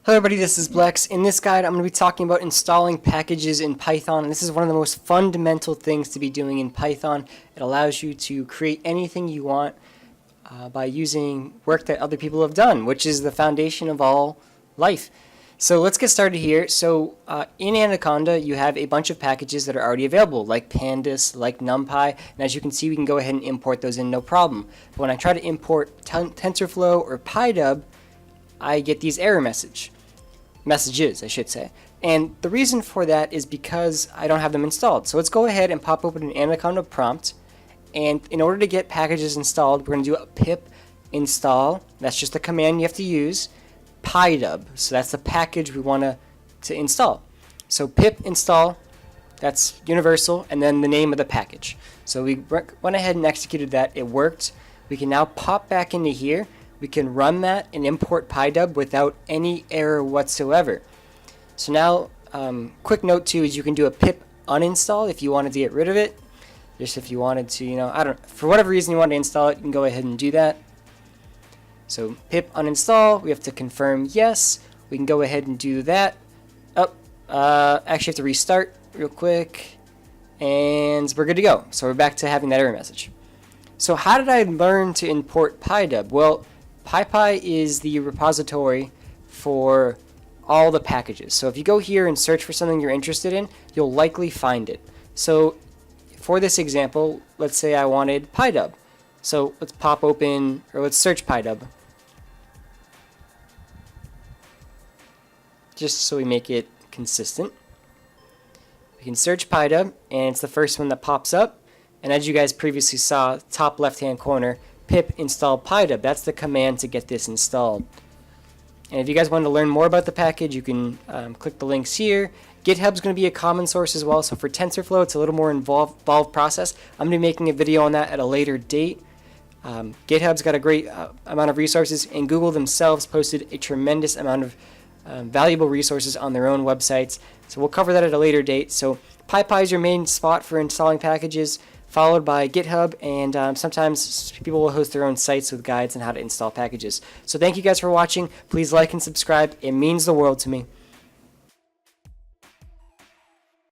Hello everybody, this is Blex. In this guide, I'm going to be talking about installing packages in Python. This is one of the most fundamental things to be doing in Python. It allows you to create anything you want by using work that other people have done, which is the foundation of all life. So let's get started here. So in Anaconda, you have a bunch of packages that are already available, like Pandas, like NumPy, and as you can see, we can go ahead and import those in no problem. But when I try to import TensorFlow or PyDub, I get these error messages, I should say. And the reason for that is because I don't have them installed. So let's go ahead and pop open an Anaconda prompt. And in order to get packages installed, we're going to do a pip install. That's just a command you have to use. PyDub, so that's the package we want to install. So pip install, that's universal, and then the name of the package. So we went ahead and executed that. It worked. We can now pop back into here. We can run that and import PyDub without any error whatsoever. So now, quick note too is you can do a pip uninstall if you wanted to get rid of it. Just if you wanted to, for whatever reason you want to install it, you can go ahead and do that. So pip uninstall, we have to confirm yes. We can go ahead and do that. Actually have to restart real quick, and we're good to go. So we're back to having that error message. So how did I learn to import PyDub? Well, PyPy is the repository for all the packages. So if you go here and search for something you're interested in, you'll likely find it. So for this example, let's say I wanted PyDub. So let's pop open, or let's search PyDub. Just so we make it consistent. We can search PyDub, and it's the first one that pops up. And as you guys previously saw, top left-hand corner, pip install PyDub. That's the command to get this installed. And if you guys want to learn more about the package, you can click the links here. GitHub's going to be a common source as well. So for TensorFlow, it's a little more involved process. I'm going to be making a video on that at a later date. GitHub's got a great amount of resources, and Google themselves posted a tremendous amount of valuable resources on their own websites. So we'll cover that at a later date. So PyPy is your main spot for installing packages, followed by GitHub, and sometimes people will host their own sites with guides on how to install packages. So thank you guys for watching. Please like and subscribe. It means the world to me.